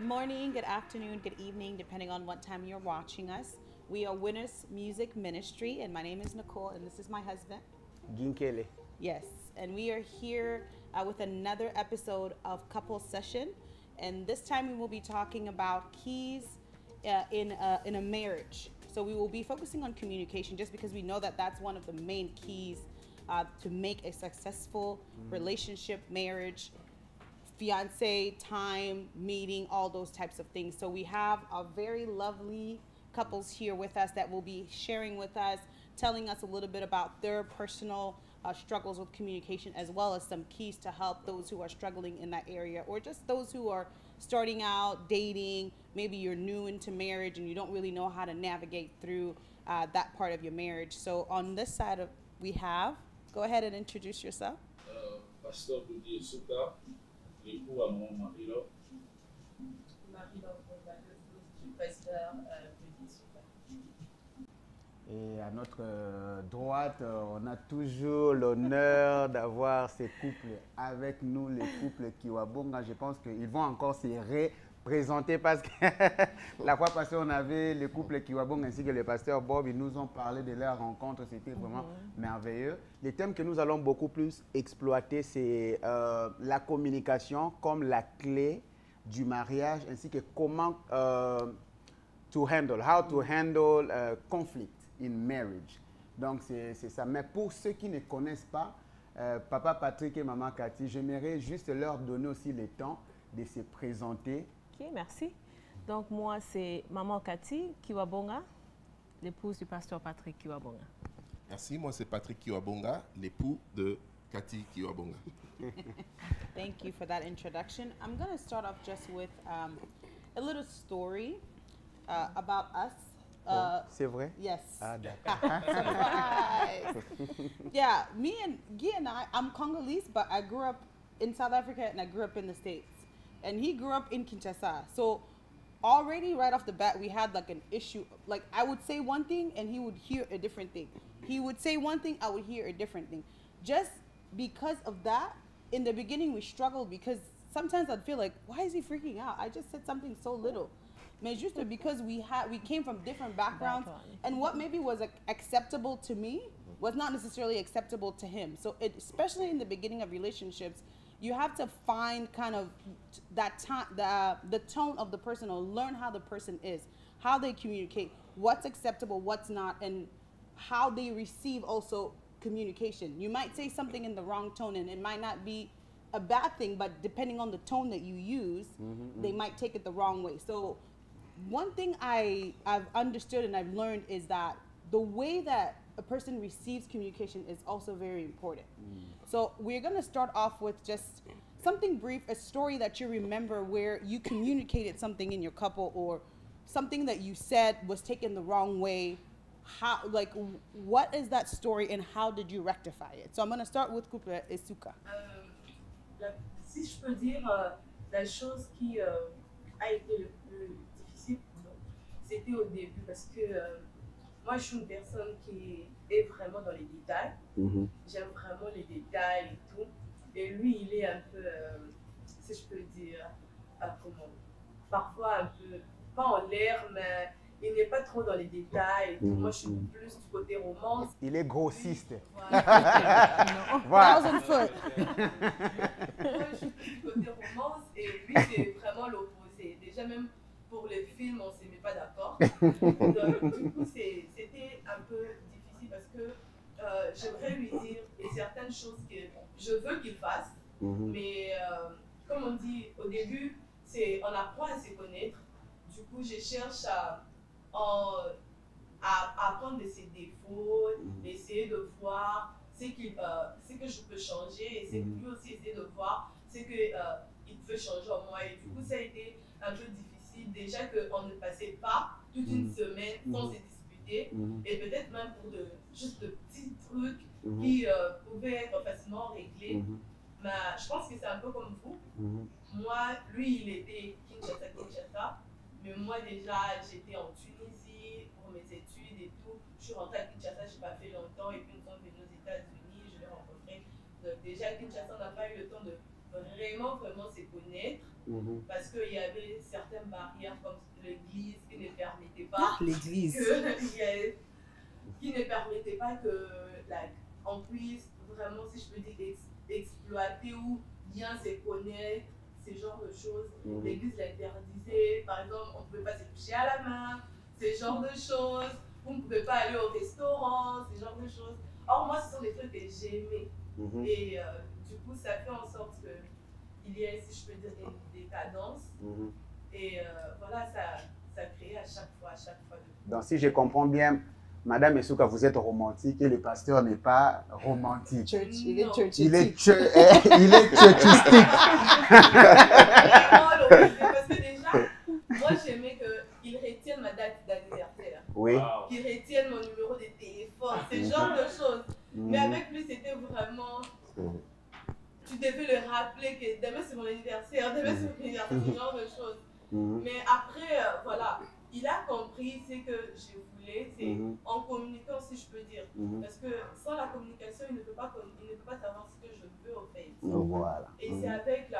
Good morning, good afternoon, good evening, depending on what time you're watching us. We are Winners Music Ministry, and my name is Nicole, and this is my husband. Ginkele. Yes, and we are here with another episode of Couple Session, and this time we will be talking about keys in a marriage. So we will be focusing on communication, just because we know that that's one of the main keys to make a successful relationship, marriage, fiance, time, meeting, all those types of things. So we have a very lovely couples here with us that will be sharing with us, telling us a little bit about their personal struggles with communication, as well as some keys to help those who are struggling in that area, or just those who are starting out dating. Maybe you're new into marriage and you don't really know how to navigate through that part of your marriage. So on this side of we have, go ahead and introduce yourself. Pasteur Didier Souka, l'époux à mon mari là. Marie-Laure Bondadeuse, je suis pasteur Didier Souka. Et à notre droite, on a toujours l'honneur d'avoir ces couples avec nous, les couples Kiwabonga. Je pense qu'ils vont encore se représenter parce que la fois passée, on avait le couple Kiwabonga ainsi que le pasteur Bob. Ils nous ont parlé de leur rencontre. C'était vraiment merveilleux. Les thèmes que nous allons beaucoup plus exploiter, c'est la communication comme la clé du mariage, ainsi que comment how to handle conflict in marriage. Donc c'est ça. Mais pour ceux qui ne connaissent pas, Papa Patrick et Maman Cathy, j'aimerais juste leur donner aussi le temps de se présenter. Ok, merci. Donc moi c'est Maman Cathy Kiwabonga, l'épouse du pasteur Patrick Kiwabonga. Merci, moi c'est Patrick Kiwabonga, l'époux de Cathy Kiwabonga. Thank you for that introduction. I'm going to start off just with a little story about us. C'est vrai? Yes. Ah, d'accord. Surprise. Yeah, me and Guy and I'm Congolese, but I grew up in South Africa and I grew up in the States. And he grew up in Kinshasa. So already right off the bat, we had like an issue. Like I would say one thing and he would hear a different thing. He would say one thing, I would hear a different thing. Just because of that, in the beginning we struggled, because sometimes I'd feel like, why is he freaking out? I just said something so little. Mais juste because we came from different backgrounds, and what maybe was acceptable to me was not necessarily acceptable to him. So especially in the beginning of relationships, you have to find kind of that time, the tone of the person, or learn how the person is, how they communicate, what's acceptable, what's not, and how they receive also communication. You might say something in the wrong tone and it might not be a bad thing, but depending on the tone that you use, they might take it the wrong way. So one thing I've understood and I've learned is that the way that a person receives communication is also very important. So we're going to start off with just something brief, a story that you remember where you communicated something in your couple, or something that you said was taken the wrong way. How, like, what is that story and how did you rectify it? So I'm going to start with Couple Esuka. Si je peux dire, la chose qui a été le plus difficile pour nous, c'était au début, parce que moi je suis une personne qui est vraiment dans les détails. J'aime vraiment les détails et tout. Et lui, il est un peu, si je peux dire, comment, parfois un peu, pas en l'air, mais il n'est pas trop dans les détails. Moi, je suis plus du côté romance. Il est grossiste. Voilà. Thousand foot. Moi, je suis plus du côté romance, et lui, c'est vraiment l'opposé. Déjà, même pour le film, on ne s'est pas d'accord. Donc, du coup, c'était un peu difficile, parce que j'aimerais lui dire certaines choses que je veux qu'il fasse. Mais comme on dit au début, on apprend à se connaître. Du coup, je cherche à apprendre de ses défauts, d'essayer de voir ce que je peux changer, et c'est lui aussi essayer de voir ce qu'il peut changer en moi. Et du coup, ça a été un peu difficile. Déjà qu'on ne passait pas toute une semaine sans se disputer, et peut-être même pour juste de petits trucs qui pouvaient être facilement réglés. Mais je pense que c'est un peu comme vous. Moi, lui, il était Kinshasa. Mais moi, déjà, j'étais en Tunisie pour mes études et tout. Je suis rentrée à Kinshasa, je n'ai pas fait longtemps. Et puis, nous sommes venus aux États-Unis, je l'ai rencontré. Donc, déjà, Kinshasa, on n'a pas eu le temps de vraiment se connaître. Parce qu'il y avait certaines barrières comme l'église qui ne permettait pas L'église. qui ne permettait pas que on puisse vraiment, si je peux dire, exploiter ou bien se connaître, ce genre de choses. L'église l'interdisait, par exemple, on ne pouvait pas se toucher à la main, ce genre de choses. Vous ne pouvez pas aller au restaurant, ce genre de choses. Or, moi, ce sont des trucs que j'aimais. Et du coup, ça fait en sorte qu'il y ait, si je peux dire, une décadence. Et voilà, ça crée à chaque fois Donc, si je comprends bien, Madame Esouka, vous êtes romantique et le pasteur n'est pas romantique. Il est churchistique. Il est churchistique. Parce que déjà, moi j'aimais qu'il retienne ma date d'anniversaire. Oui. Qu'il retienne mon numéro de téléphone, ce genre de choses. Mais avec lui, c'était vraiment. Tu devais le rappeler que demain c'est mon anniversaire, demain c'est mon anniversaire, ce genre de choses. Mais après, voilà. Il a compris ce que je voulais, c'est en communiquant, si je peux dire. Parce que sans la communication, il ne peut pas savoir ce que je veux au fait. Voilà. Et c'est avec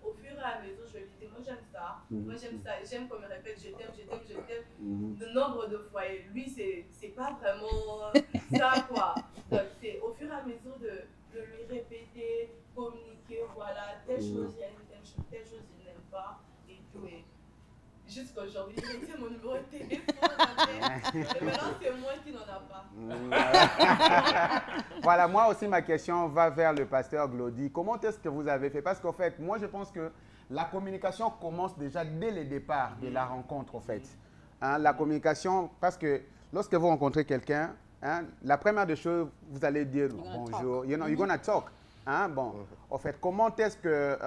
au fur et à mesure, je lui dis, moi j'aime ça, j'aime qu'on me répète, je t'aime, le nombre de fois. Et lui, c'est pas vraiment ça, quoi. Donc c'est au fur et à mesure de lui répéter, communiquer, voilà, telle chose il aime, telle chose il n'aime pas, et tout. Et jusqu'aujourd'hui, il retient mon numéro de téléphone. Et maintenant, c'est moi qui n'en a pas. Voilà, moi aussi, ma question va vers le pasteur Glody. Comment est-ce que vous avez fait? Parce qu'en fait, moi, je pense que la communication commence déjà dès le départ de la rencontre, en fait. Hein, la communication, parce que lorsque vous rencontrez quelqu'un, hein, la première des choses, vous allez dire bonjour, you're gonna talk. Hein, bon, en fait, comment est-ce que...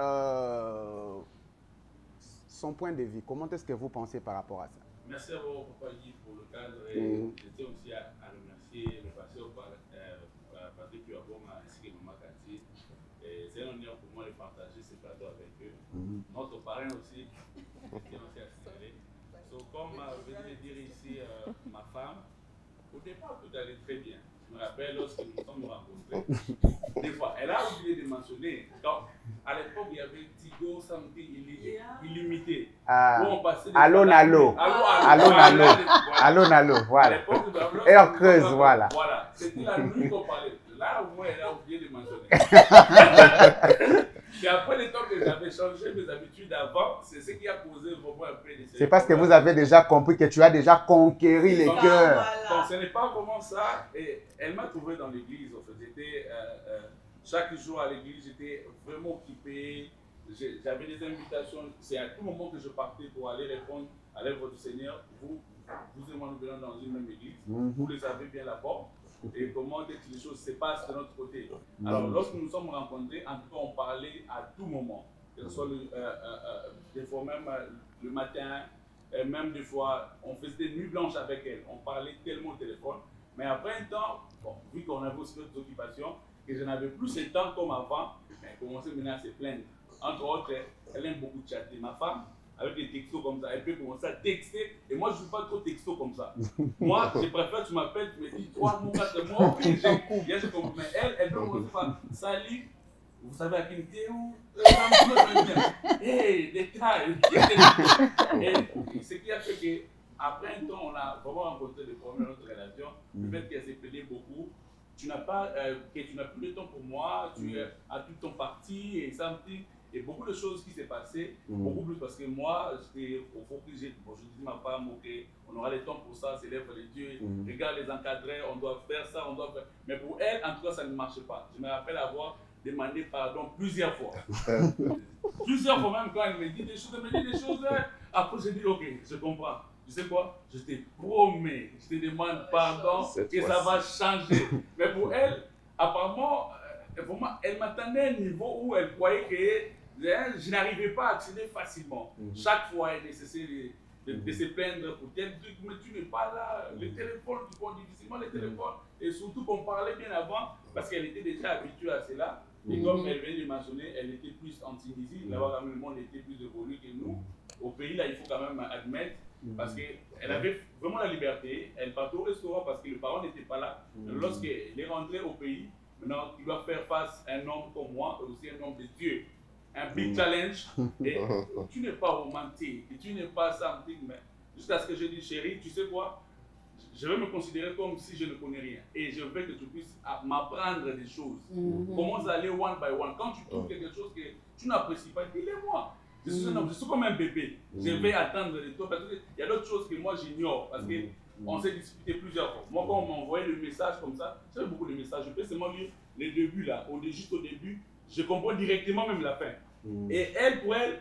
son point de vue, comment est-ce que vous pensez par rapport à ça? Merci à vous, Papa Guy, pour le cadre. Et je tiens aussi à remercier le pasteur Patrick Kiwabonga ainsi que Maman Cathy. C'est un honneur pour moi de partager ce plateau avec eux. Notre parrain aussi, qui est aussi à signaler. Comme venait de dire ici ma femme, au départ, tout allait très bien. Je me rappelle lorsque nous nous sommes rencontrés, des fois, elle a oublié de mentionner. Donc, à l'époque, il y avait Tigo, Samedi, illimité. Allô, voilà. Heure creuse, voilà. Voilà, c'était la nuit qu'on parlait. Là, au moins, elle a oublié de mentionner. Et après le temps que j'avais changé mes habitudes avant, c'est ce qui a posé vraiment un peu de... C'est parce que vous avez déjà compris que tu as déjà conquéri les cœurs. Donc, ce n'est pas vraiment ça. Et elle m'a trouvé dans l'église. En fait, j'étais chaque jour à l'église, j'étais vraiment occupé. J'avais des invitations. C'est à tout moment que je partais pour aller répondre à l'œuvre du Seigneur. Vous et moi, nous venons dans une même église. Vous le savez bien là-bas. Et comment les choses se passent de notre côté. Alors, lorsque nous nous sommes rencontrés, en tout cas, on parlait à tout moment. Que ce soit des fois même le matin, même des fois, on faisait des nuits blanches avec elle. On parlait tellement au téléphone. Mais après un temps, bon, vu qu'on avait aussi d'autres occupations, que je n'avais plus ce temps comme avant, elle commençait maintenant à se plaindre. Entre autres, elle aime beaucoup chatter. Ma femme, avec des textos comme ça, elle peut commencer à texter. Et moi, je ne suis pas trop texto comme ça. Moi, je préfère, tu m'appelles, tu me dis 3 mots, 4 mots, puis je comprends. Mais elle peut commencer par salut, vous savez à quel était où? Hey, détails. Et ce qui a fait qu'après un temps, on a vraiment rencontré des problèmes dans notre relation. Le fait qu'elle s'est plaidée beaucoup. Tu n'as plus de temps pour moi, tu as tout ton parti et ça me dit. Et beaucoup de choses qui s'est passées, beaucoup plus parce que moi, j'étais au fond que je disais à ma femme, ok, on aura le temps pour ça, c'est l'œuvre de Dieu, regarde les encadrés, on doit faire ça, on doit faire. Mais pour elle, en tout cas, ça ne marchait pas. Je me rappelle avoir demandé pardon plusieurs fois. Plusieurs fois même quand elle me dit des choses, après je dis, ok, je comprends. Tu sais quoi? Je te promets, je te demande pardon et ça va changer. Mais pour elle, apparemment, vraiment, elle m'attendait à un niveau où elle croyait que je n'arrivais pas à accéder facilement. Chaque fois, elle essayait de se plaindre pour tel truc, mais tu n'es pas là. Le téléphone, tu prends difficilement le téléphone. Et surtout qu'on parlait bien avant, parce qu'elle était déjà habituée à cela. Et comme elle vient de mentionner, elle était plus en Tunisie. Là-bas, quand même, le monde était plus évolué que nous. Au pays, là, il faut quand même admettre, parce qu'elle avait vraiment la liberté. Elle partait au restaurant parce que le parent n'était pas là. Lorsqu'elle est rentrée au pays, maintenant, il doit faire face à un homme comme moi, et aussi un homme de Dieu. un big challenge. Et tu n'es pas romantique, et tu n'es pas something, mais jusqu'à ce que je dis, chérie, tu sais quoi? Je vais me considérer comme si je ne connais rien. Et je veux que tu puisses m'apprendre des choses. Comment aller one by one. Quand tu trouves quelque chose que tu n'apprécies pas, dis-le-moi. Je suis comme un bébé. Je vais attendre de toi. Parce qu'il y a d'autres choses que moi j'ignore. Parce qu'on s'est disputé plusieurs fois. Moi, quand on m'a envoyé le message comme ça, j'avais beaucoup de messages. Je peux seulement lire les débuts là. Juste au début, je comprends directement même la fin. Et elle, pour elle,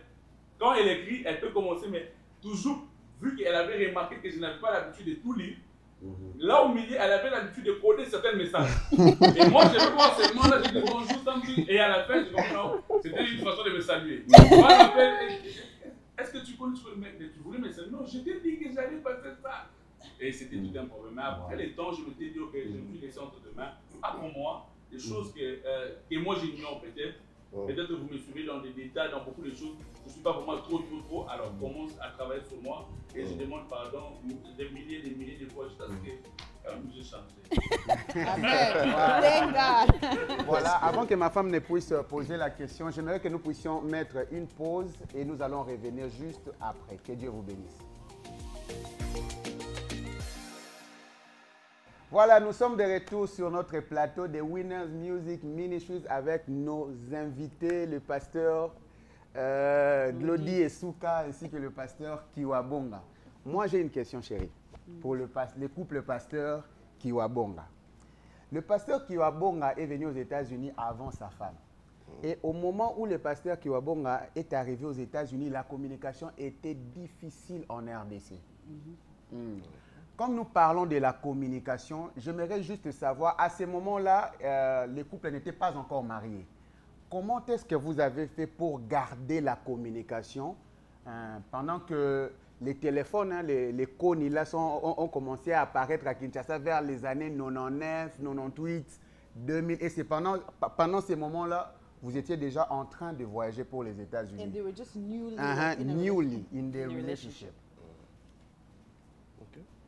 quand elle écrit, elle peut commencer, mais toujours, vu qu'elle avait remarqué que je n'avais pas l'habitude de tout lire, là au milieu, elle avait l'habitude de coder certains messages. Et moi, je vais voir seulement là, je dis bonjour, something, et à la fin, je comprends, non, c'était une façon de me saluer. Moi, je m'appelle, est-ce que tu connais le mec? Tu voulais me saluer? Non, je t'ai dit que j'allais passer ça. Et c'était tout un problème. Mais après le temps, je me suis dit, ok, je me suis laissé entre deux mains. Apprends-moi des choses que moi j'ignore peut-être. Peut-être vous me suivez dans des détails, dans beaucoup de choses. Je ne suis pas vraiment trop. Alors commence à travailler sur moi et je demande pardon des milliers de fois jusqu'à ce que j'ai changé. Amen. Thank God. Voilà, avant que ma femme ne puisse poser la question, j'aimerais que nous puissions mettre une pause et nous allons revenir juste après. Que Dieu vous bénisse. Voilà, nous sommes de retour sur notre plateau de Winners Music Ministries avec nos invités, le pasteur Glody Esouka ainsi que le pasteur Kiwabonga. Moi, j'ai une question, chérie, pour le couple pasteur Kiwabonga. Le pasteur Kiwabonga est venu aux États-Unis avant sa femme. Et au moment où le pasteur Kiwabonga est arrivé aux États-Unis, la communication était difficile en RDC. Comme nous parlons de la communication, j'aimerais juste savoir, à ce moment-là, les couples n'étaient pas encore mariés. Comment est-ce que vous avez fait pour garder la communication pendant que les téléphones, les Kony là, ont commencé à apparaître à Kinshasa vers les années 99, 98, 2000. Et c'est pendant ces moments-là, vous étiez déjà en train de voyager pour les États-Unis. And they were just newly in their relationship.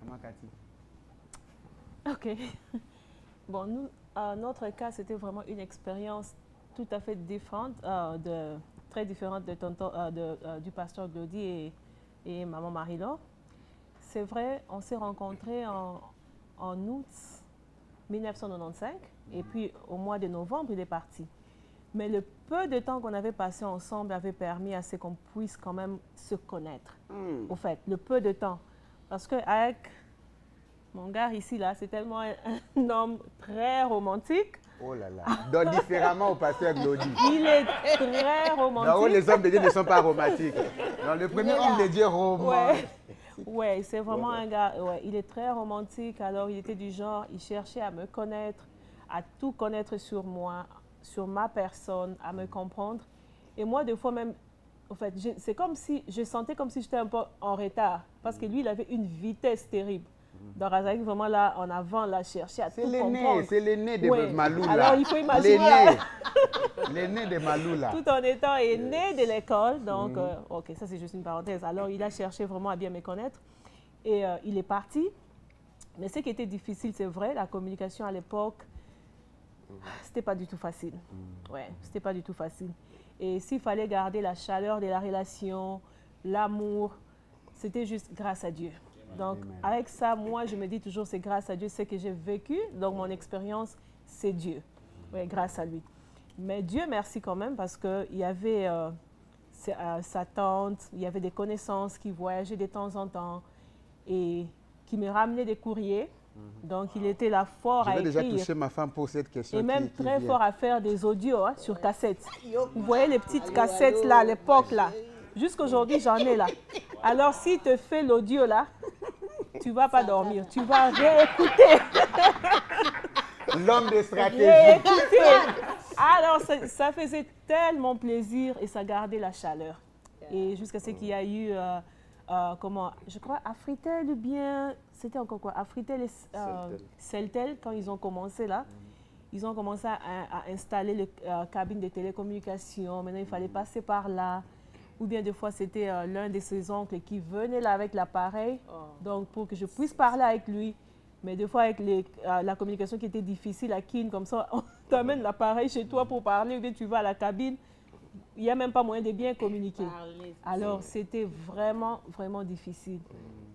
Comment, Cathy? Ok. Bon, nous, notre cas, c'était vraiment une expérience tout à fait différente, très différente du pasteur Glody et maman Marie-Laure. C'est vrai, on s'est rencontrés en août 1995 et puis au mois de novembre, il est parti. Mais le peu de temps qu'on avait passé ensemble avait permis à ce qu'on puisse quand même se connaître. Au fait, le peu de temps. Parce qu'avec mon gars ici, là, c'est tellement un homme très romantique. Oh là là. Donc différemment au pasteur Glody. Il est très romantique. Non, les hommes de Dieu ne sont pas romantiques. Non, le premier homme de Dieu romantique. Ouais, c'est vraiment un gars, il est très romantique. Alors, il était du genre, il cherchait à me connaître, à tout connaître sur moi, sur ma personne, à me comprendre. Et moi, des fois même, en fait, c'est comme si, je sentais comme si j'étais un peu en retard. Parce que lui, il avait une vitesse terrible. Donc, Razak, vraiment là, en avant, là, chercher à tout comprendre. C'est l'aîné de Malou, là. Alors, il faut imaginer. L'aîné de Malou, là. Tout en étant aîné de l'école. Donc, ok, ça, c'est juste une parenthèse. Alors, il a cherché vraiment à bien me connaître. Et il est parti. Mais ce qui était difficile, c'est vrai, la communication à l'époque, c'était pas du tout facile. Ouais, c'était pas du tout facile. Et s'il fallait garder la chaleur de la relation, l'amour, c'était juste grâce à Dieu. Donc, avec ça, moi, je me dis toujours, c'est grâce à Dieu, ce que j'ai vécu. Donc, mon expérience, c'est Dieu. Oui, grâce à lui. Mais Dieu merci quand même, parce qu'il y avait sa tante, il y avait des connaissances qui voyageaient de temps en temps et qui me ramenaient des courriers. Donc, il était là fort à écrire. Je vais déjà toucher ma femme pour cette question. Et même très fort à faire des audios sur cassette. Vous voyez les petites cassettes là, à l'époque là. Jusqu'aujourd'hui, j'en ai là. Alors, s'il te fait l'audio là, tu ne vas pas dormir. Tu vas réécouter. L'homme de stratégie. Alors, ça faisait tellement plaisir et ça gardait la chaleur. Et jusqu'à ce qu'il y a eu, je crois, Afritel ou bien, c'était encore quoi? Afritel et Celtel, quand ils ont commencé là, ils ont commencé à installer les cabines de télécommunications. Maintenant, il fallait passer par là. Ou bien des fois, c'était l'un de ses oncles qui venait là avec l'appareil, donc pour que je puisse parler avec lui. Mais des fois, avec la communication qui était difficile à Kin, comme ça, on t'amène l'appareil chez toi pour parler, ou bien tu vas à la cabine. il n'y a même pas moyen de bien communiquer. Parler. Alors, c'était vraiment, vraiment difficile.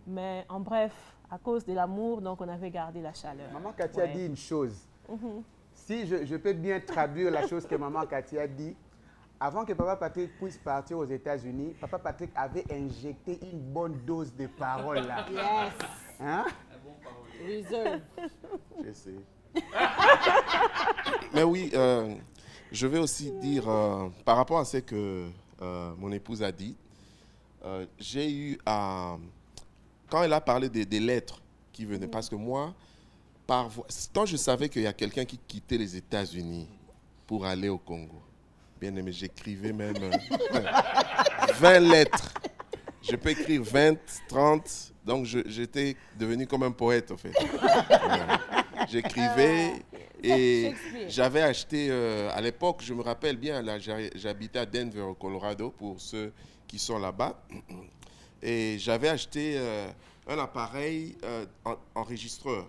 Mais en bref, à cause de l'amour, donc on avait gardé la chaleur. Maman Cathy a dit une chose. Si je peux bien traduire la chose que maman Cathy a dit, avant que papa Patrick puisse partir aux États-Unis, papa Patrick avait injecté une bonne dose de paroles là. Yes. Hein? Reserve. Je sais. Mais oui, je vais aussi dire, par rapport à ce que mon épouse a dit, j'ai eu à... Quand elle a parlé des lettres qui venaient, parce que moi, quand je savais qu'il y a quelqu'un qui quittait les États-Unis pour aller au Congo, bien aimé, j'écrivais même 20 lettres. Je peux écrire 20, 30, donc j'étais devenu comme un poète, en fait. J'écrivais et j'avais acheté, à l'époque, je me rappelle bien, là, j'habitais à Denver, au Colorado, pour ceux qui sont là-bas. Et j'avais acheté un appareil enregistreur.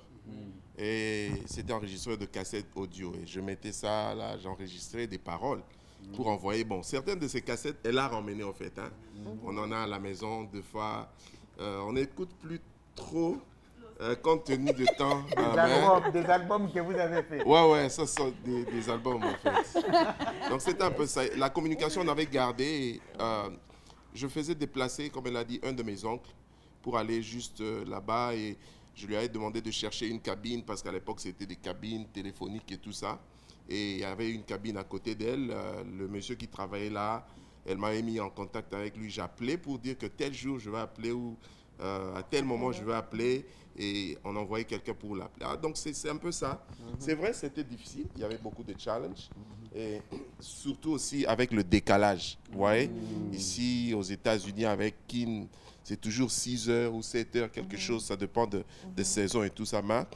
Et c'était un enregistreur de cassette audio. Et je mettais ça là, j'enregistrais des paroles pour envoyer. Bon, certaines de ces cassettes, elle a ramené en fait. Hein. On en a à la maison deux fois. On n'écoute plus trop compte tenu du temps. Des albums que vous avez fait. Ouais, ça sont des albums en fait. Donc c'était un peu ça. La communication, on avait gardé. Et, je faisais déplacer, comme elle a dit, un de mes oncles pour aller juste là-bas et je lui avais demandé de chercher une cabine parce qu'à l'époque, c'était des cabines téléphoniques et tout ça. Et il y avait une cabine à côté d'elle. Le monsieur qui travaillait là, elle m'avait mis en contact avec lui. J'appelais pour dire que tel jour, je vais appeler ou à tel moment, je vais appeler et on envoyait quelqu'un pour l'appeler. Ah, donc, c'est un peu ça. C'est vrai, c'était difficile. Il y avait beaucoup de challenges. Et surtout aussi avec le décalage. Vous voyez, ici aux États-Unis, avec Kin, c'est toujours 6 heures ou 7 heures, quelque chose, ça dépend des saisons et tout ça. Mais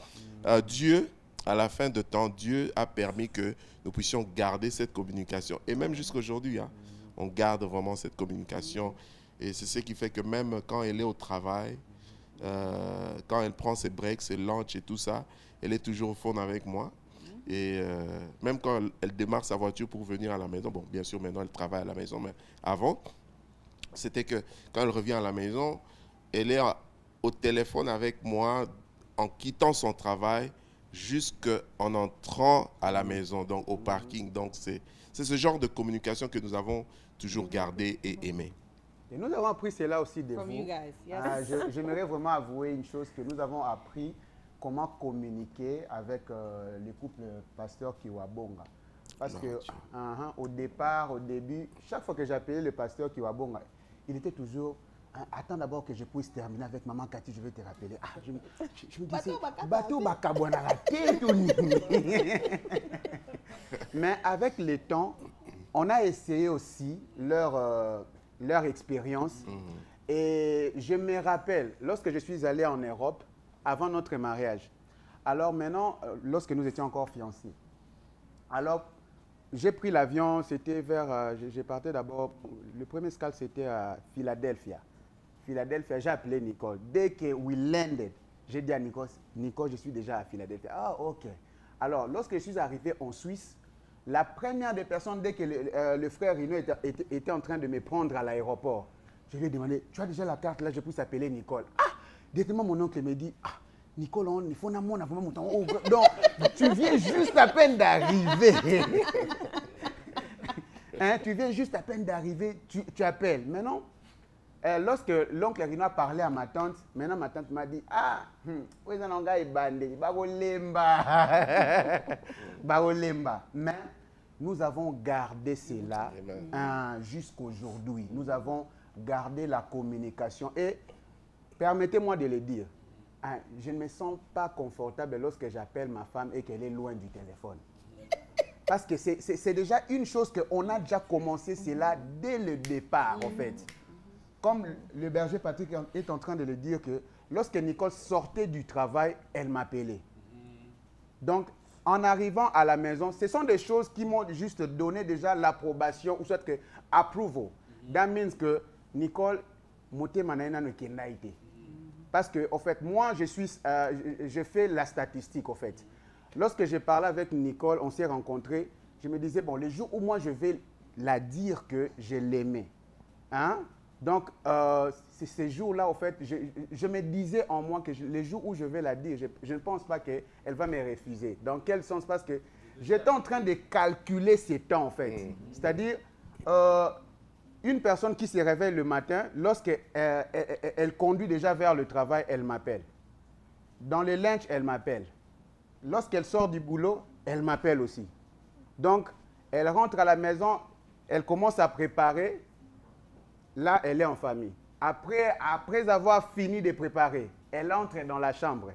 Dieu, à la fin de temps, Dieu a permis que nous puissions garder cette communication. Et même jusqu'à aujourd'hui, hein, on garde vraiment cette communication. Et c'est ce qui fait que même quand elle est au travail, quand elle prend ses breaks, ses lunchs et tout ça, elle est toujours au fond avec moi. Et même quand elle démarre sa voiture pour venir à la maison, bon, bien sûr, maintenant, elle travaille à la maison, mais avant, c'était que quand elle revient à la maison, elle est au téléphone avec moi en quittant son travail jusqu'en entrant à la maison, donc au parking. Donc, c'est ce genre de communication que nous avons toujours gardé et aimé. Et nous avons appris cela aussi de From vous. you guys, yes. J'aimerais vraiment avouer une chose que nous avons appris comment communiquer avec le couple pasteur Kiwabonga. Parce que au début, chaque fois que j'appelais le pasteur Kiwabonga, il était toujours attends d'abord que je puisse terminer avec maman Cathy, je vais te rappeler. Ah, je me disais, bateau bakabwana la tête. Mais avec le temps, on a essayé aussi leur expérience. Et je me rappelle, lorsque je suis allé en Europe, avant notre mariage, alors maintenant, lorsque nous étions encore fiancés, alors j'ai pris l'avion, c'était vers, j'ai parti d'abord, le premier escale c'était à Philadelphia. J'ai appelé Nicole. Dès que we landed, j'ai dit à Nicole, je suis déjà à Philadelphia. Ah, ok. Alors, lorsque je suis arrivé en Suisse, la première des personnes, dès que le frère Rino était en train de me prendre à l'aéroport, je lui ai demandé, tu as déjà la carte là, je peux s'appeler Nicole. Ah, directement mon oncle me dit, ah, Nicole, il faut mon temps. Donc, tu viens juste à peine d'arriver. Hein, tu viens juste à peine d'arriver, tu appelles. Maintenant, lorsque l'oncle Rino a parlé à ma tante, maintenant ma tante m'a dit, ah, oui, ça est bandé, bagolemba. Mais nous avons gardé cela jusqu'aujourd'hui. Nous avons gardé la communication. Et permettez-moi de le dire, je ne me sens pas confortable lorsque j'appelle ma femme et qu'elle est loin du téléphone. Parce que c'est déjà une chose qu'on a déjà commencé cela dès le départ, en fait. Comme le berger Patrick est en train de le dire que lorsque Nicole sortait du travail, elle m'appelait. Donc, en arrivant à la maison, ce sont des choses qui m'ont juste donné déjà l'approbation, ou soit que approval. That means que Nicole, moté manaina ne kendaïté. Parce que, en fait, moi, je fais la statistique, en fait. Lorsque j'ai parlé avec Nicole, on s'est rencontrés, je me disais, bon, le jour où moi je vais la dire que je l'aimais. Hein? Donc, ces jours-là, en fait, je me disais en moi que les jours où je vais la dire, je ne pense pas qu'elle va me refuser. Dans quel sens? Parce que j'étais en train de calculer ces temps, en fait. C'est-à-dire, une personne qui se réveille le matin, lorsqu'elle conduit déjà vers le travail, elle m'appelle. Dans le lunch, elle m'appelle. Lorsqu'elle sort du boulot, elle m'appelle aussi. Donc, elle rentre à la maison, elle commence à préparer. Là, elle est en famille. Après avoir fini de préparer, elle entre dans la chambre.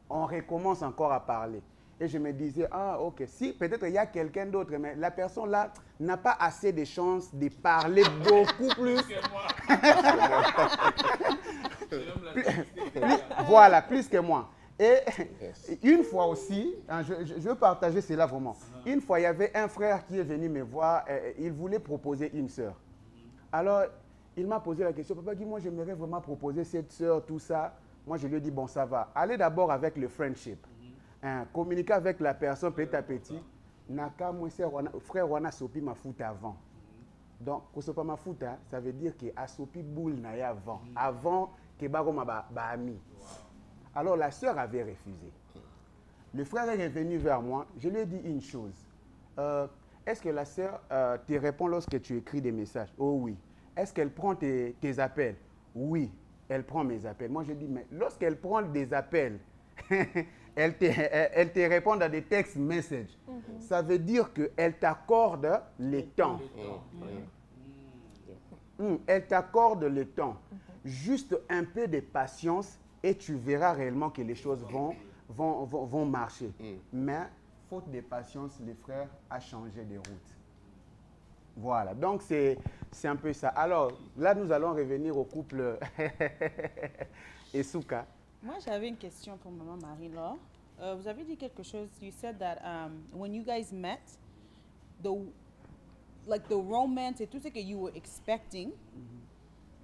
On recommence encore à parler. Et je me disais, ah, ok, si peut-être il y a quelqu'un d'autre, mais la personne là n'a pas assez de chances de parler beaucoup plus. Voilà, plus que moi. Et une fois aussi, hein, je veux partager cela vraiment. Une fois, il y avait un frère qui est venu me voir, il voulait proposer une sœur. Alors, il m'a posé la question, papa, moi j'aimerais vraiment proposer cette sœur, tout ça. Moi, je lui ai dit, bon, ça va. Allez d'abord avec le friendship. Hein, communiquer avec la personne petit à petit. Naka, moi, frère, on a sopi ma foot avant. Donc, kosopa ma foot, ça veut dire que a sopi boule na ya avant. Avant que baroma ba ami. Alors, la sœur avait refusé. Le frère est revenu vers moi. Je lui ai dit une chose. Est-ce que la sœur te répond lorsque tu écris des messages? Oh oui. Est-ce qu'elle prend tes appels? Oui, elle prend mes appels. Moi, je dis, mais lorsqu'elle prend des appels, elle te répond à des text messages. Ça veut dire qu'elle t'accorde le temps. Elle t'accorde le temps. Juste un peu de patience et tu verras réellement que les choses vont marcher. Mais, faute de patience, le frère a changé de route. Voilà, donc c'est un peu ça. Alors, là, nous allons revenir au couple Esouka. Moi, j'avais une question pour Maman Marie-Laure. Vous avez dit quelque chose. You said that when you guys met, the romance et tout ce que you were expecting,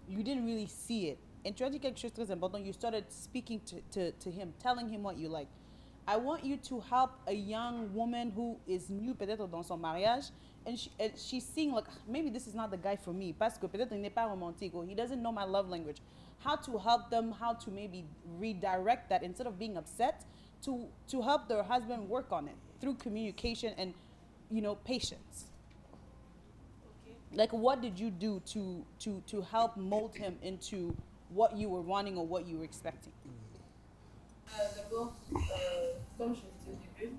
you didn't really see it. Et tu as dit quelque chose de très important. You started speaking to him, telling him what you like. I want you to help a young woman who is new, peut-être dans son mariage, and she's seeing like, maybe this is not the guy for me, parce que peut-être il n'est pas romantique, or he doesn't know my love language. How to help them, how to maybe redirect that instead of being upset, to help their husband work on it through communication and, patience. Okay. Like, what did you do to help mold him into what you were wanting or what you were expecting? D'abord, comme je vous disais au début,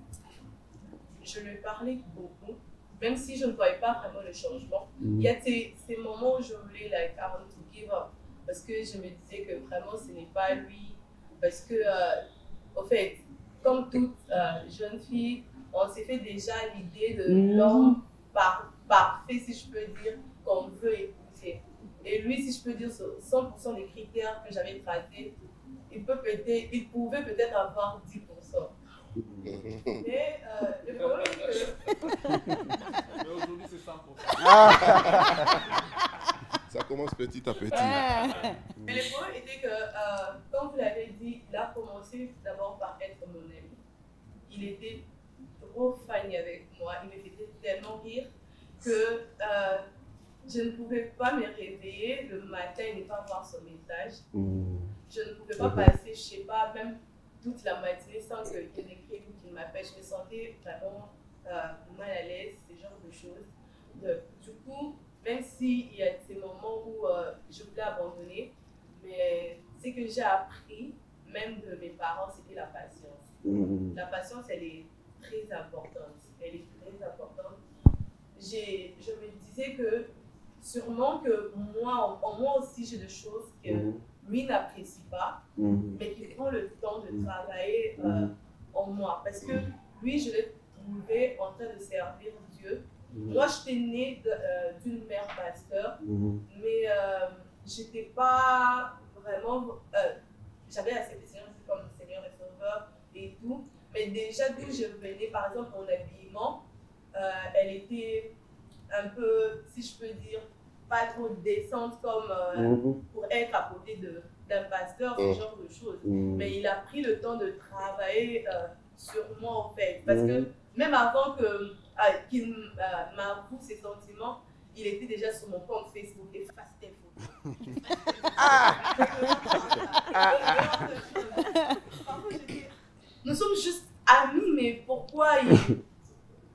je lui parlais beaucoup, même si je ne voyais pas vraiment le changement. Il y a ces moments où je voulais, I want to give up, parce que je me disais que vraiment ce n'est pas lui, parce que, au fait, comme toute jeune fille, on s'est fait déjà l'idée de l'homme parfait, si je peux dire, qu'on veut épouser. Et lui, si je peux dire, 100% des critères que j'avais tracés, il pouvait peut-être avoir 10%. Mais le problème est que... Mais aujourd'hui, c'est 100%. Ça commence petit à petit. Mais le problème était que, comme vous l'avez dit, il a commencé d'abord par être mon ami. Il était trop funny avec moi, il me faisait tellement rire que je ne pouvais pas me réveiller le matin et ne pas voir son message. Je ne pouvais pas passer, je ne sais pas, même toute la matinée sans qu'il écrive ou qu'il m'appelle. Je me sentais vraiment mal à l'aise, ce genre de choses. Du coup, même s'il y a ces moments où je voulais abandonner, mais ce que j'ai appris, même de mes parents, c'était la patience. La patience, elle est très importante. Elle est très importante. Je me disais que sûrement que moi, en moi aussi, j'ai des choses que lui n'apprécie pas, mais qui prend le temps de travailler en moi. Parce que lui, je l'ai trouvé en train de servir Dieu. Moi, j'étais née d'une mère pasteur, mais je n'étais pas vraiment... j'avais accepté le Seigneur comme Seigneur et Sauveur et tout, mais déjà d'où je venais, par exemple, mon habillement, elle était un peu, si je peux dire, pas trop décente comme pour être à côté d'un pasteur, ce genre de choses. Mais il a pris le temps de travailler sur moi, en fait. Parce que même avant qu'il m'avoue ses sentiments, il était déjà sur mon compte Facebook, efface tes photos. Parfois, je dis, nous sommes juste amis, mais pourquoi il...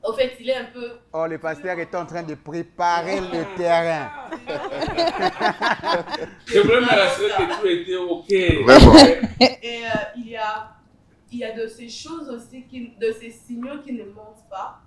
En fait, il est un peu... Oh, le pasteur est en train de préparer le terrain. Je voulais me rassurer que tout était OK. Vraiment. Et il y a de ces choses aussi, de ces signaux qui ne mentent pas.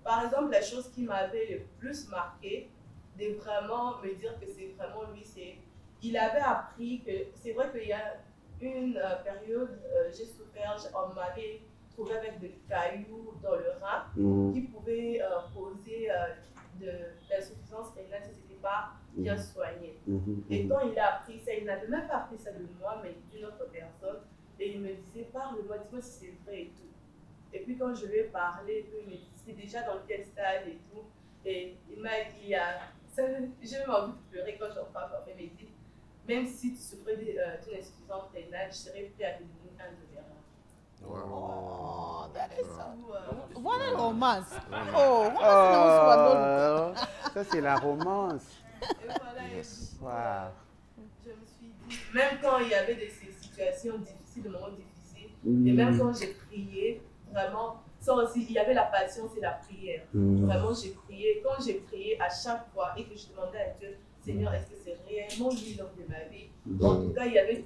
Par exemple, la chose qui m'avait le plus marqué, de vraiment me dire que c'est vraiment lui, c'est... Il avait appris que... C'est vrai qu'il y a une période, j'ai souffert, on m'avait trouvé avec des cailloux dans le rein qui pouvaient causer de l'insuffisance rénale si ce n'était pas bien soigné. Et quand il a appris ça, il n'avait même pas appris ça de moi, mais d'une autre personne. Et il me disait, parle-moi, dis-moi si c'est vrai et tout. Et puis quand je lui ai parlé, il me dit, c'est déjà dans quel stade et tout. Et il m'a dit, j'ai même envie de pleurer quand j'en parle. Il me dit, même si tu souffrais d'une insuffisance rénale, je serais prêt à te donner un de mes reins. Oh, that is so... Ou, What a romance. Oh, Ça, c'est la romance. et voilà, et Wow. je me suis dit, même quand il y avait ces situations difficiles, des moments difficiles, et même quand j'ai prié, vraiment, ça aussi, il y avait la patience et la prière. Vraiment, j'ai prié. Quand j'ai prié à chaque fois et que je demandais à Dieu, Seigneur, est-ce que c'est réellement lui l'homme de ma vie? En tout cas, il y avait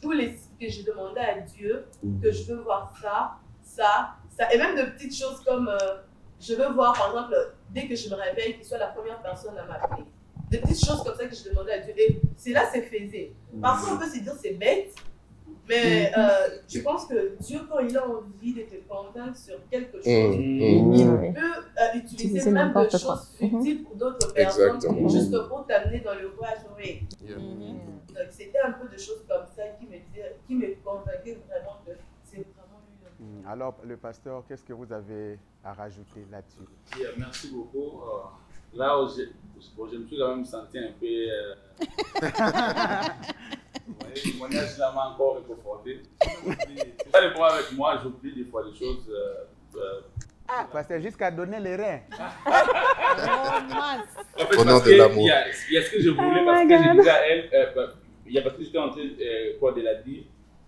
tous les que je demandais à Dieu, que je veux voir ça, et même de petites choses comme je veux voir, par exemple, dès que je me réveille, qu'il soit la première personne à m'appeler. Des petites choses comme ça que je demandais à Dieu. Et c'est là, c'est faisait. Parfois, on peut se dire c'est bête, mais je pense que Dieu, quand il a envie de te convaincre sur quelque chose, il peut utiliser même des choses futiles pour d'autres personnes, Exactement. juste pour t'amener dans le voie joué. Yeah. Donc, c'était un peu de choses comme ça qui me convainquaient vraiment que c'est vraiment lui. Alors, le pasteur, qu'est-ce que vous avez à rajouter là-dessus? Yeah, merci beaucoup. Là, je me suis quand même senti un peu... Le témoignage là m'a encore réconforté. C'est pas le problème avec moi, j'oublie des fois des choses. Pasteur, jusqu'à donner les reins. Romance. En fait, Au nom parce de que l'amour. il y a ce que je voulais, parce que j'ai dit à elle, il y a parce que j'étais en train de la dire,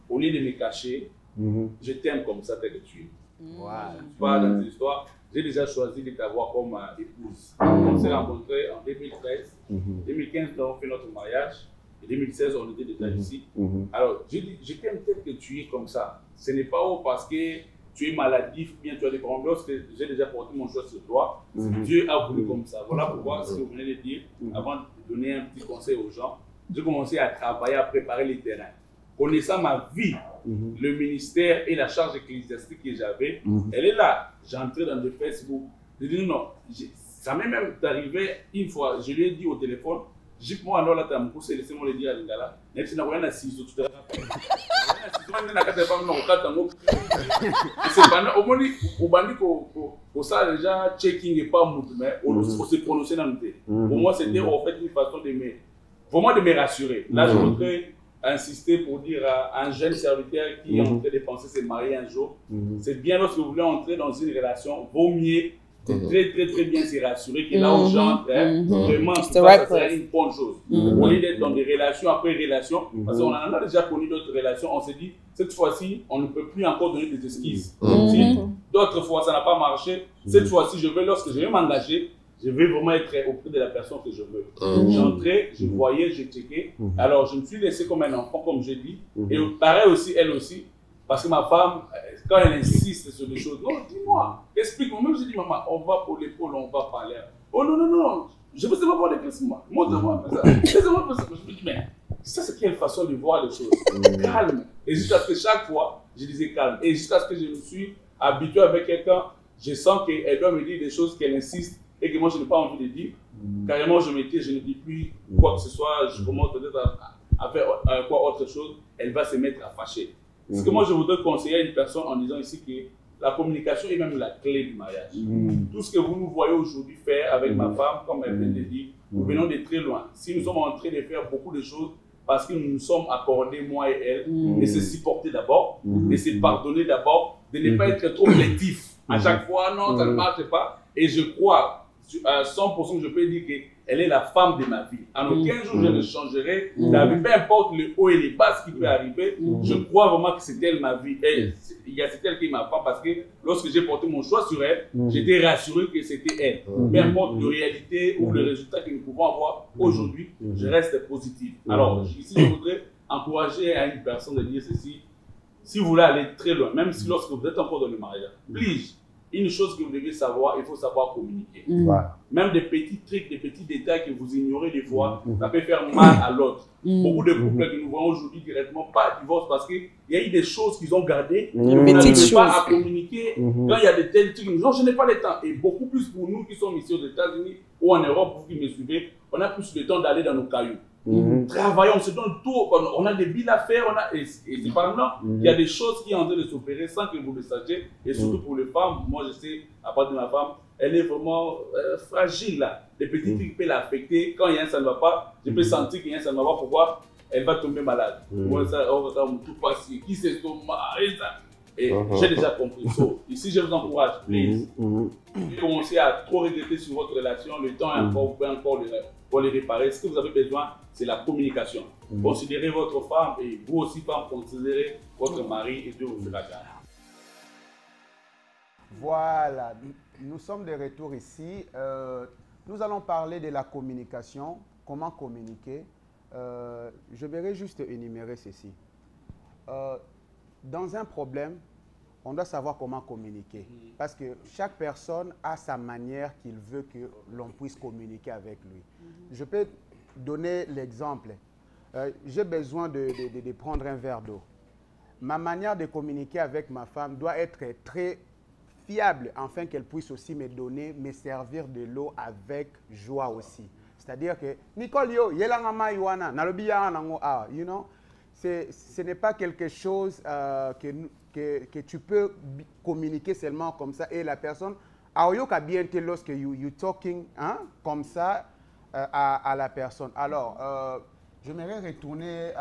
au lieu de me cacher, je t'aime comme ça tel que tu es. Wow. Pas dans cette histoire, j'ai déjà choisi de t'avoir comme épouse. On s'est rencontrés en 2013, 2015, nous avons fait notre mariage, et 2016, on était déjà ici. Alors, j'ai dit, je t'aime tel que tu es comme ça. Ce n'est pas parce que tu es maladif, bien tu as des problèmes, lorsque j'ai déjà porté mon choix sur toi, Dieu a voulu comme ça. Voilà pourquoi, ce que vous venez de dire, avant de donner un petit conseil aux gens, j'ai commencé à travailler, à préparer les terrains. Connaissant ma vie, le ministère et la charge ecclésiastique que j'avais, elle est là. J'entrais dans le Facebook. Je dis non, ça m'est même arrivé une fois, je lui ai dit au téléphone, j'ai dit moi, alors là, tu as me poussé, laissez-moi le dire à l'ingala. Mais tu n'as rien à ciseaux, tu te rappelles. C'est pendant, au moins, au bandit, pour ça, déjà, checking et pas mouvement, mais on se prononcer dans le thé. Pour moi, c'était en fait une façon de me rassurer. Là, je voudrais insister pour dire à un jeune serviteur qui est en train de penser se marier un jour, c'est bien lorsque vous voulez entrer dans une relation, vaut mieux très bien se rassurer que là où j'entre, vraiment, ça serait une bonne chose. Au lieu d'être dans des relations après relations, parce qu'on en a déjà connu d'autres relations, on s'est dit, cette fois-ci, on ne peut plus encore donner des esquisses. Si d'autres fois, ça n'a pas marché, cette fois-ci, lorsque je vais m'engager, je vais vraiment être auprès de la personne que je veux. J'entrais, je voyais, j'ai checké. Alors, je me suis laissé comme un enfant, comme j'ai dit. Et pareil aussi, elle aussi. Parce que ma femme, quand elle insiste sur des choses, non, dis-moi, explique-moi. Même je dis, maman, on va pour l'épaule, on va parler. Oh non, je veux savoir voir des questions. Montre-moi ça. Laissez-moi ça. Je me dis, mais ça, c'est quelle façon de voir les choses. Calme. Et jusqu'à ce que chaque fois, je disais calme. Et jusqu'à ce que je me suis habitué avec quelqu'un, je sens qu'elle doit me dire des choses qu'elle insiste et que moi, je n'ai pas envie de dire. Carrément, je me tais, je ne dis plus quoi que ce soit. Je commence peut-être à faire quoi autre chose. Elle va se mettre à fâcher. Ce que moi, je voudrais conseiller à une personne en disant ici que la communication est même la clé du mariage. Tout ce que vous nous voyez aujourd'hui faire avec ma femme, comme elle vient de dire, nous venons de très loin. Si nous sommes en train de faire beaucoup de choses parce que nous nous sommes accordés, moi et elle, de se supporter d'abord, de se pardonner d'abord, de ne pas être trop plaintif. À chaque fois, non, ça ne marche pas. Et je crois, à 100%, je peux dire qu'elle est la femme de ma vie. En aucun jour, je ne changerai d'avis, peu importe le haut et les bas qui peut arriver. Je crois vraiment que c'est elle ma vie. Et c'est elle qui est ma femme parce que lorsque j'ai porté mon choix sur elle, j'étais rassuré que c'était elle. Peu importe la réalité ou le résultat que nous pouvons avoir aujourd'hui, je reste positif. Alors, ici, je voudrais encourager à une personne de dire ceci. Si vous voulez aller très loin, même si lorsque vous êtes encore dans le mariage, please, une chose que vous devez savoir, il faut savoir communiquer. Voilà. Même des petits trucs, des petits détails que vous ignorez des fois, ça peut faire mal à l'autre. Beaucoup de couples que nous voyons aujourd'hui directement, pas divorce parce qu'il y a eu des choses qu'ils ont gardées. Ils n'arrivent pas à communiquer. Quand il y a de tels trucs, non, je n'ai pas le temps. Et beaucoup plus pour nous qui sommes ici aux États-Unis ou en Europe, vous qui me suivez, on a plus le temps d'aller dans nos cailloux. Travaillons, on se donne tout, on a des billes à faire, et c'est pas maintenant. Il y a des choses qui sont en train de s'opérer sans que vous le sachiez. Et surtout pour les femmes, moi je sais, à part de ma femme, elle est vraiment fragile là. Les petits trucs peuvent l'affecter. Quand il y a un ça ne va pas, je peux sentir qu'il y a un ça ne va pas. Pourquoi? Elle va tomber malade. Moi, ça, on va tout passer. Qui c'est ton mari? Et j'ai déjà compris. So, ici, je vous encourage, please. Vous commencez à trop regretter sur votre relation. Le temps est encore, vous pouvez encore pour les réparer. Ce que vous avez besoin, c'est la communication. Considérez votre femme et vous aussi, femme, considérez votre mari et Dieu vous fera grâce. Voilà, nous sommes de retour ici. Nous allons parler de la communication, comment communiquer. Je vais juste énumérer ceci. Dans un problème, on doit savoir comment communiquer. Parce que chaque personne a sa manière qu'il veut que l'on puisse communiquer avec lui. Je peux donner l'exemple. J'ai besoin de prendre un verre d'eau. Ma manière de communiquer avec ma femme doit être très fiable, afin qu'elle puisse aussi me donner, me servir de l'eau avec joie aussi. C'est-à-dire que, Nicole, yo, you know, ce n'est pas quelque chose que tu peux communiquer seulement comme ça. Et la personne, lorsque you talking comme ça à la personne. Alors, j'aimerais retourner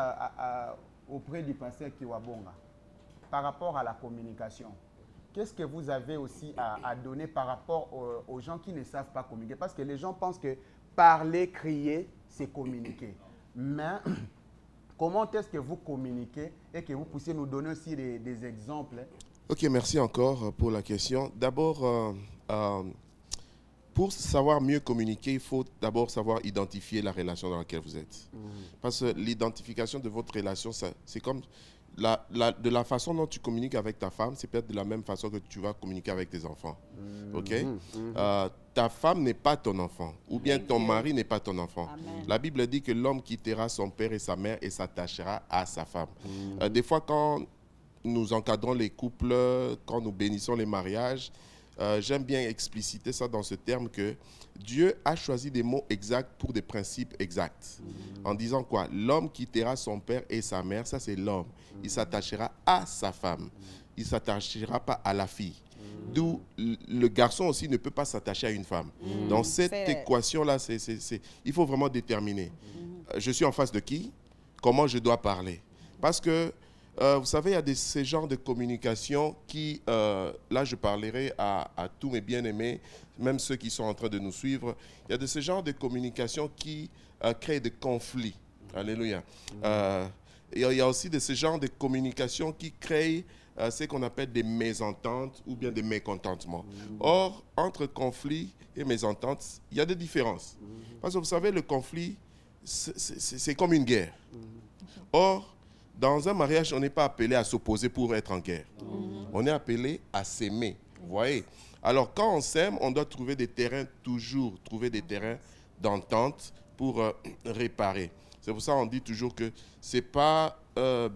auprès du pasteur Kiwabonga par rapport à la communication. Qu'est-ce que vous avez aussi à donner par rapport aux gens qui ne savent pas communiquer? Parce que les gens pensent que parler, crier, c'est communiquer. Mais comment est-ce que vous communiquez et que vous puissiez nous donner aussi des exemples? Ok, merci encore pour la question. D'abord, pour savoir mieux communiquer, il faut d'abord savoir identifier la relation dans laquelle vous êtes. Parce que l'identification de votre relation, c'est comme de la façon dont tu communiques avec ta femme, c'est peut-être de la même façon que tu vas communiquer avec tes enfants. Ok? Ta femme n'est pas ton enfant, ou bien ton mari n'est pas ton enfant. Amen. La Bible dit que l'homme quittera son père et sa mère et s'attachera à sa femme. Des fois, quand nous encadrons les couples, quand nous bénissons les mariages, j'aime bien expliciter ça dans ce terme que Dieu a choisi des mots exacts pour des principes exacts. En disant quoi? L'homme quittera son père et sa mère, ça c'est l'homme. Il s'attachera à sa femme. Il ne s'attachera pas à la fille. D'où le garçon aussi ne peut pas s'attacher à une femme. Dans cette équation-là, il faut vraiment déterminer. Je suis en face de qui? Comment je dois parler? Parce que vous savez, il y a ces genres de communication qui, là je parlerai à tous mes bien-aimés, même ceux qui sont en train de nous suivre, il y a de ces genres de communication qui créent des conflits. Alléluia. Il y a aussi de ces genres de communication qui créent ce qu'on appelle des mésententes ou bien des mécontentements. Or, entre conflit et mésentente, il y a des différences. Parce que vous savez, le conflit, c'est comme une guerre. Or, dans un mariage, on n'est pas appelé à s'opposer pour être en guerre. On est appelé à s'aimer. Vous voyez? Alors, quand on s'aime, on doit trouver des terrains, toujours trouver des terrains d'entente pour réparer. C'est pour ça qu'on dit toujours que ce n'est pas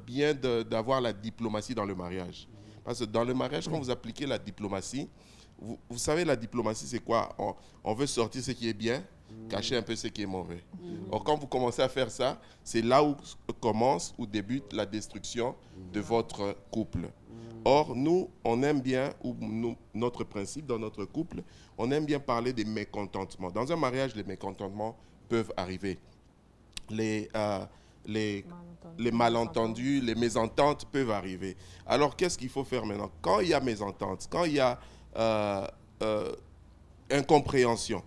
bien d'avoir la diplomatie dans le mariage. Parce que dans le mariage, quand vous appliquez la diplomatie, vous savez, la diplomatie, c'est quoi? On veut sortir ce qui est bien, cacher un peu ce qui est mauvais. Or, quand vous commencez à faire ça, c'est là où commence ou débute la destruction de votre couple. Or, nous, on aime bien, ou notre principe dans notre couple, on aime bien parler des mécontentements. Dans un mariage, les mécontentements peuvent arriver. Les malentendus, les mésententes peuvent arriver. Alors, qu'est-ce qu'il faut faire maintenant? Quand il y a mésentente, quand il y a incompréhension,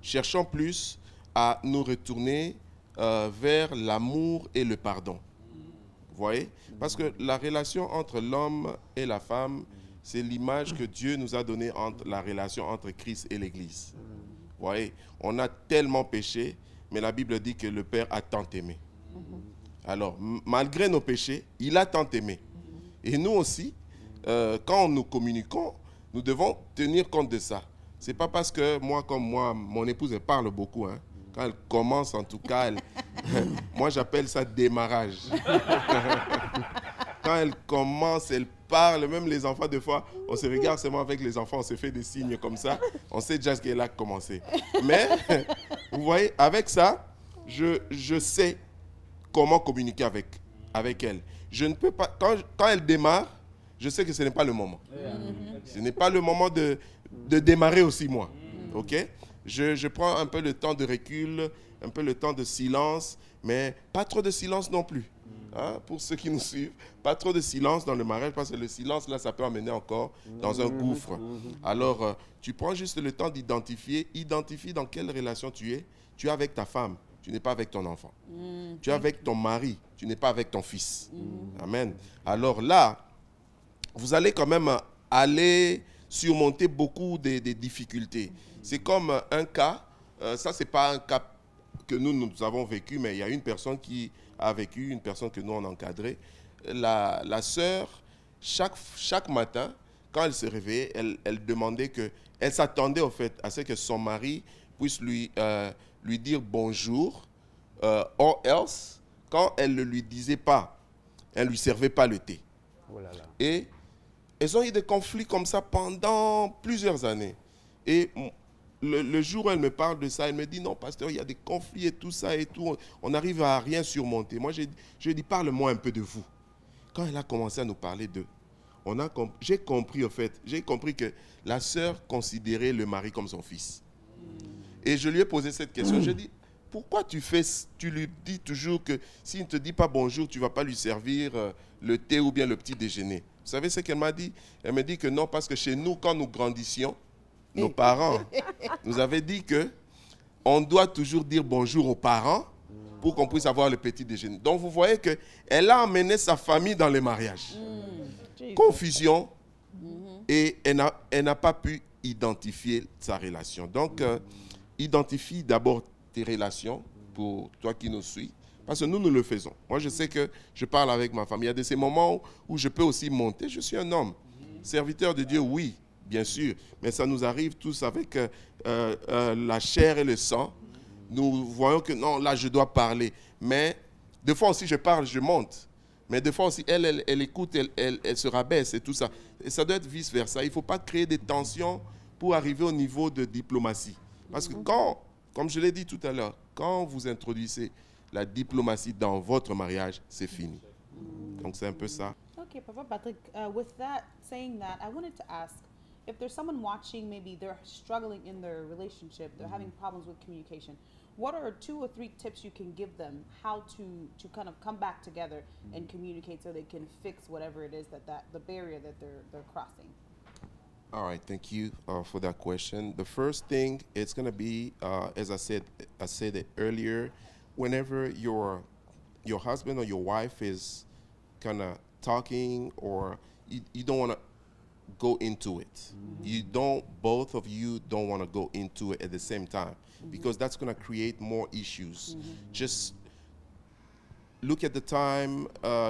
cherchons plus à nous retourner vers l'amour et le pardon. Vous voyez? Parce que la relation entre l'homme et la femme, c'est l'image que Dieu nous a donnée entre la relation entre Christ et l'Église. Vous voyez? On a tellement péché, mais la Bible dit que le Père a tant aimé. Alors, malgré nos péchés, il a tant aimé. Et nous aussi, quand nous communiquons, nous devons tenir compte de ça. Ce n'est pas parce que moi, comme moi, mon épouse, elle parle beaucoup. Hein. Quand elle commence, en tout cas, moi, j'appelle ça démarrage. Quand elle commence, elle parle, même les enfants, des fois, on se regarde seulement avec les enfants, on se fait des signes comme ça, on sait déjà qu'elle a commencé. Mais, vous voyez, avec ça, je sais comment communiquer avec elle. Je ne peux pas, quand elle démarre, je sais que ce n'est pas le moment. Ce n'est pas le moment de démarrer aussi, moi. OK? Je prends un peu le temps de recul, un peu le temps de silence, mais pas trop de silence non plus. Hein, pour ceux qui nous suivent, pas trop de silence dans le mariage, parce que le silence, là, ça peut amener encore dans un gouffre. Alors, tu prends juste le temps d'identifier. Identifie dans quelle relation tu es. Tu es avec ta femme, tu n'es pas avec ton enfant. Tu es avec ton mari, tu n'es pas avec ton fils. Amen. Alors là, vous allez quand même aller surmonter beaucoup des difficultés. C'est comme un cas, ça c'est pas un cas que nous avons vécu, mais il y a une personne qui a vécu, une personne que nous on a encadrée. La sœur, chaque matin, quand elle se réveillait, elle demandait que, elle s'attendait au fait à ce que son mari puisse lui dire bonjour, or else, quand elle ne lui disait pas, elle ne lui servait pas le thé. Oh là là. Et elles ont eu des conflits comme ça pendant plusieurs années. Et le jour où elle me parle de ça, elle me dit, non, pasteur, il y a des conflits et tout ça et tout. On n'arrive à rien surmonter. Moi, je dis, parle-moi un peu de vous. Quand elle a commencé à nous parler d'eux, j'ai compris, au fait, j'ai compris que la sœur considérait le mari comme son fils. Et je lui ai posé cette question. Je dis, pourquoi tu lui dis toujours que s'il ne te dit pas bonjour, tu ne vas pas lui servir le thé ou bien le petit déjeuner? Vous savez ce qu'elle m'a dit? Elle m'a dit que non, parce que chez nous, quand nous grandissions, nos parents nous avaient dit qu'on doit toujours dire bonjour aux parents pour qu'on puisse avoir le petit déjeuner. Donc, vous voyez qu'elle a emmené sa famille dans le mariage. Confusion, et elle n'a pas pu identifier sa relation. Donc, identifie d'abord tes relations pour toi qui nous suis. Parce que nous le faisons. Moi, je sais que je parle avec ma famille. Il y a de ces moments où je peux aussi monter. Je suis un homme. Serviteur de Dieu, oui, bien sûr. Mais ça nous arrive tous avec la chair et le sang. Nous voyons que non, là, je dois parler. Mais des fois aussi, je parle, je monte. Mais des fois aussi, elle écoute, elle se rabaisse et tout ça. Et ça doit être vice-versa. Il ne faut pas créer des tensions pour arriver au niveau de diplomatie. Parce que comme je l'ai dit tout à l'heure, quand vous introduisez la diplomatie dans votre mariage, c'est fini. Donc, c'est un peu ça. Okay, Papa Patrick, with that, saying that, I wanted to ask, if there's someone watching, maybe they're struggling in their relationship, they're having problems with communication, what are 2 or 3 tips you can give them how to kind of come back together and communicate so they can fix whatever it is that the barrier that they're crossing? All right, thank you for that question. The first thing, it's going to be, as I said it earlier, whenever your husband or your wife is kind of talking or you don't want to go into it. Both of you don't want to go into it at the same time because that's going to create more issues. Just look at the time,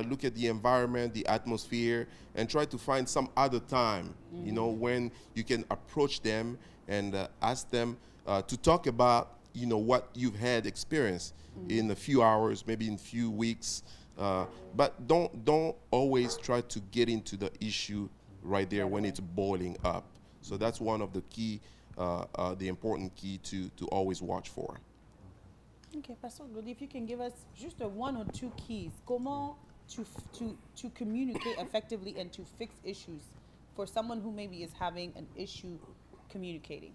look at the environment, the atmosphere, and try to find some other time, you know, when you can approach them and ask them to talk about, you know, what you've had experience in a few hours, maybe in a few weeks. But don't always try to get into the issue right there when it's boiling up. So that's one of the key, the important key to always watch for. Okay, Pastor Goldie, if you can give us just 1 or 2 keys, comment to communicate effectively and to fix issues for someone who maybe is having an issue communicating.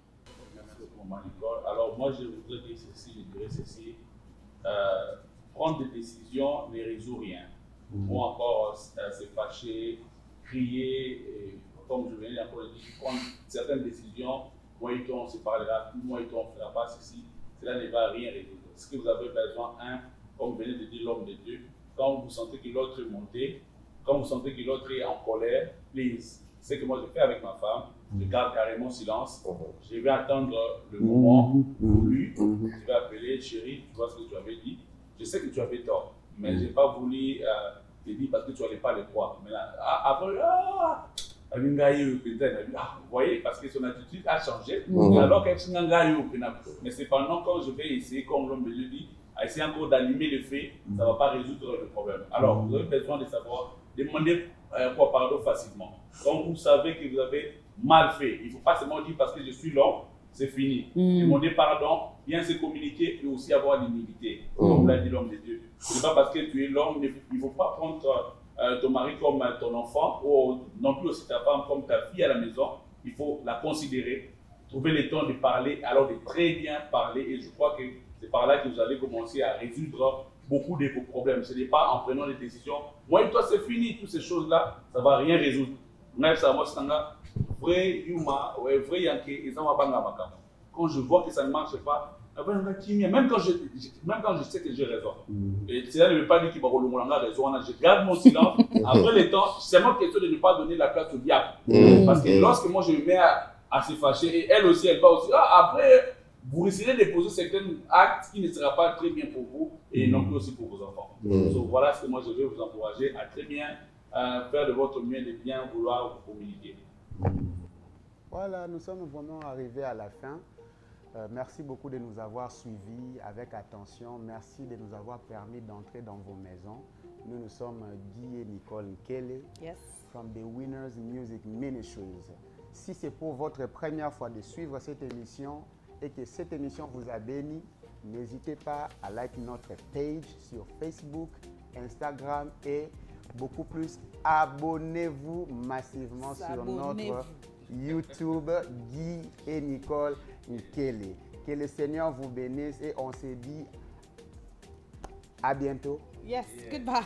Alors moi je voudrais dire ceci, je dirais ceci, prendre des décisions ne résout rien. Ou encore se fâcher, crier, et, comme je viens encore de dire, prendre certaines décisions moi et toi on se parlera, moi et toi on ne fera pas ceci, cela ne va rien résoudre. Ce que vous avez besoin, comme vous venez de dire l'homme de Dieu, quand vous sentez que l'autre est monté, quand vous sentez que l'autre est en colère, please, c'est ce que moi je fais avec ma femme, je garde carrément silence, je vais attendre le moment voulu, je vais appeler chérie, tu vois ce que tu avais dit, je sais que tu avais tort, mais je n'ai pas voulu te dire parce que tu n'allais pas le croire. Mais là, après, vous voyez, parce que son attitude a changé, alors qu'elle mais cependant, quand je vais essayer, comme l'homme me le dit, à essayer encore d'animer le fait, ça ne va pas résoudre le problème. Alors, vous avez besoin de savoir, demander pardon facilement. Quand vous savez que vous avez mal fait, il ne faut pas seulement dire parce que je suis l'homme, c'est fini. Demander pardon, bien se communiquer et aussi avoir l'humilité, comme l'a dit l'homme de Dieu. Ce n'est pas parce que tu es l'homme, il ne faut pas prendre ton mari comme ton enfant, ou non plus aussi ta femme comme ta fille à la maison. Il faut la considérer, trouver le temps de parler, alors de très bien parler, et je crois que c'est par là que vous allez commencer à résoudre beaucoup de vos problèmes. Ce n'est pas en prenant des décisions. Moi et toi, c'est fini, toutes ces choses-là, ça ne va rien résoudre. Quand je vois que ça ne marche pas, même quand je sais que j'ai raison. Et cela ne veut pas dire qu'il va relouer raison. Je garde mon silence. Après le temps, c'est seulement question de ne pas donner la place au diable. Parce que lorsque moi je me mets à se fâcher, et elle aussi, elle va aussi, après, vous risquez de poser certains actes qui ne seront pas très bien pour vous et non plus aussi pour vos enfants. Donc voilà ce que moi je vais vous encourager à très bien faire de votre mieux, de bien vouloir vous communiquer. Voilà, nous sommes vraiment arrivés à la fin. Merci beaucoup de nous avoir suivis avec attention. Merci de nous avoir permis d'entrer dans vos maisons. Nous sommes Guy et Nicole Nkele from the Winners Music Ministries. Si c'est pour votre première fois de suivre cette émission et que cette émission vous a béni, n'hésitez pas à liker notre page sur Facebook, Instagram et beaucoup plus. Abonnez-vous massivement sur notre YouTube, Guy et Nicole Nkele. Que le Seigneur vous bénisse et on se dit à bientôt. Yes, goodbye.